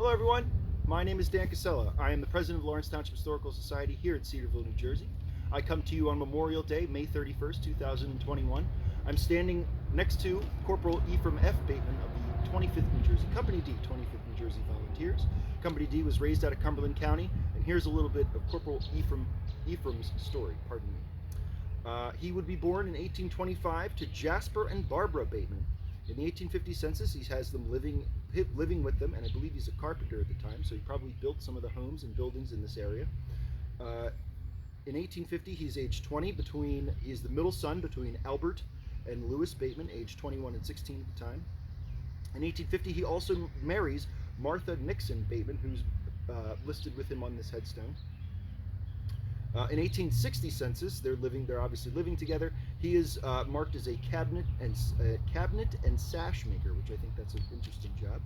Hello everyone, my name is Dan Casella. I am the president of Lawrence Township Historical Society here in Cedarville, New Jersey. I come to you on Memorial Day, May 31st, 2021. I'm standing next to Corporal Ephraim F. Bateman of the 25th New Jersey, Company D, 25th New Jersey Volunteers. Company D was raised out of Cumberland County, and here's a little bit of Corporal Ephraim's story, pardon me. He would be born in 1825 to Jasper and Barbara Bateman. In the 1850 census, he has them living with them, and I believe he's a carpenter at the time, so he probably built some of the homes and buildings in this area. In 1850, he's age 20. He's the middle son between Albert and Louis Bateman, age 21 and 16 at the time. In 1850, he also marries Martha Nixon Bateman, who's listed with him on this headstone. In 1860 census, they're obviously living together. He is marked as a cabinet and sash maker, which I think that's an interesting job.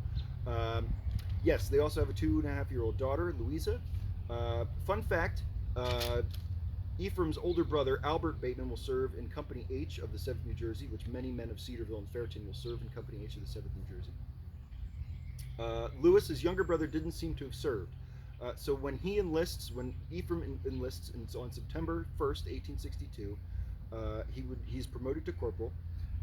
Yes, they also have a 2.5-year-old daughter, Louisa. Fun fact, Ephraim's older brother, Albert Bateman, will serve in Company H of the 7th New Jersey, which many men of Cedarville and Fairton will serve in Company H of the 7th New Jersey. Louis, his younger brother, didn't seem to have served. So when Ephraim enlists on September 1st, 1862, he's promoted to corporal.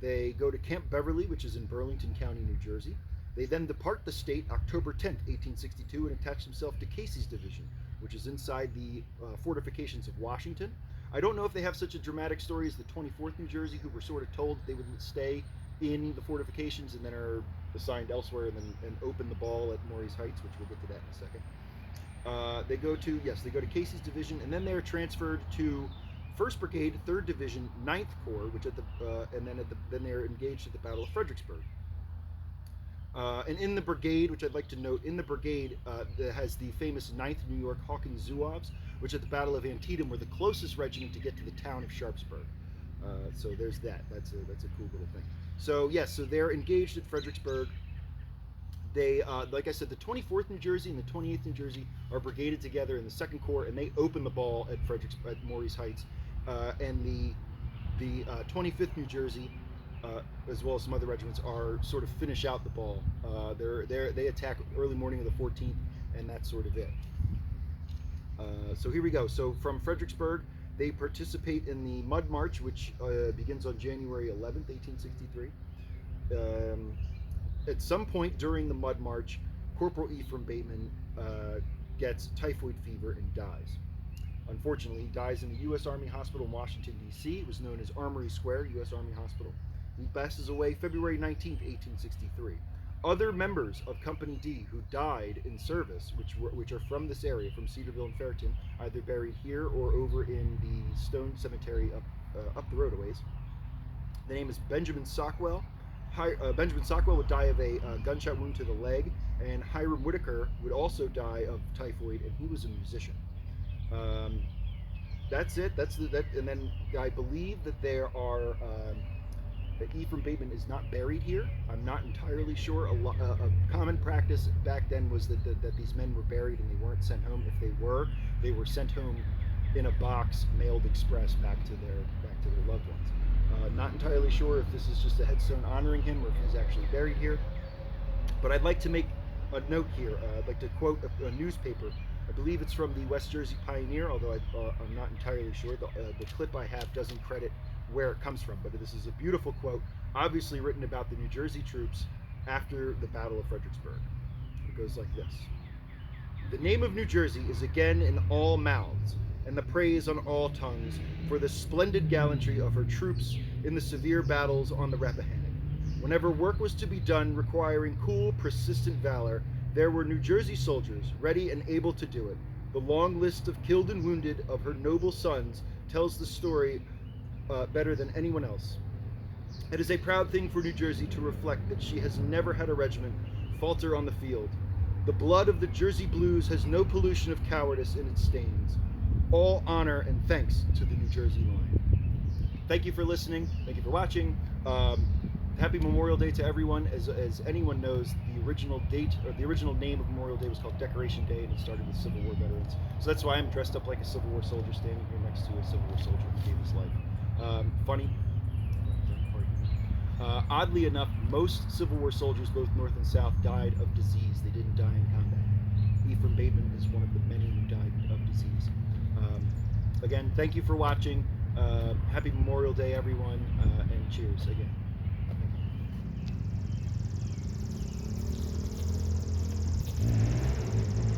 They go to Camp Beverly, which is in Burlington County, New Jersey. They then depart the state October 10th, 1862, and attach themselves to Casey's division, which is inside the fortifications of Washington. I don't know if they have such a dramatic story as the 24th New Jersey, who were sort of told they would stay in the fortifications and then are assigned elsewhere and open the ball at Morey's Heights, which we'll get to that in a second. They go to Casey's division, and then they're transferred to 1st Brigade, 3rd Division, 9th Corps, which then they're engaged at the Battle of Fredericksburg. And in the brigade, which I'd like to note, that has the famous 9th New York Hawkins Zouaves, which at the Battle of Antietam were the closest regiment to get to the town of Sharpsburg. So there's that. That's a cool little thing. So yes, so they're engaged at Fredericksburg. They, like I said, the 24th New Jersey and the 28th New Jersey are brigaded together in the 2nd Corps, and they open the ball at Morey's Heights. And the 25th New Jersey, as well as some other regiments, sort of finish out the ball. They attack early morning of the 14th, and that's sort of it. So here we go. So from Fredericksburg, they participate in the Mud March, which begins on January 11th, 1863. At some point during the Mud March, Corporal Ephraim Bateman gets typhoid fever and dies. Unfortunately, he dies in the U.S. Army Hospital in Washington, D.C. It was known as Armory Square, U.S. Army Hospital. He passes away February 19th, 1863. Other members of Company D who died in service, which are from this area, from Cedarville and Fairton, either buried here or over in the Stone Cemetery up the road a ways. The name is Benjamin Sockwell. Benjamin Sockwell would die of a gunshot wound to the leg, and Hiram Whitaker would also die of typhoid, and he was a musician. That's it. And then I believe that that Ephraim Bateman is not buried here. I'm not entirely sure. A common practice back then was that these men were buried and they weren't sent home. If they were sent home in a box, mailed express back to their loved ones. Not entirely sure if this is just a headstone honoring him or if he's actually buried here. But I'd like to make a note here. I'd like to quote a newspaper. I believe it's from the West Jersey Pioneer, although I'm not entirely sure. The clip I have doesn't credit where it comes from, but this is a beautiful quote, obviously written about the New Jersey troops after the Battle of Fredericksburg. It goes like this. The name of New Jersey is again in all mouths, and the praise on all tongues for the splendid gallantry of her troops in the severe battles on the Rappahannock. Whenever work was to be done requiring cool, persistent valor, there were New Jersey soldiers ready and able to do it. The long list of killed and wounded of her noble sons tells the story better than anyone else. It is a proud thing for New Jersey to reflect that she has never had a regiment falter on the field. The blood of the Jersey Blues has no pollution of cowardice in its stains. All honor and thanks to the New Jersey line. Thank you for listening. Thank you for watching. Happy Memorial Day to everyone. As anyone knows, the original date or the original name of Memorial Day was called Decoration Day, and it started with Civil War veterans. So that's why I'm dressed up like a Civil War soldier, standing here next to a Civil War soldier who gave his life. Funny. Oddly enough, most Civil War soldiers, both North and South, died of disease. They didn't die in combat. Ephraim Bateman is one of the many who died of disease. Again, thank you for watching. Happy Memorial Day, everyone, and cheers again.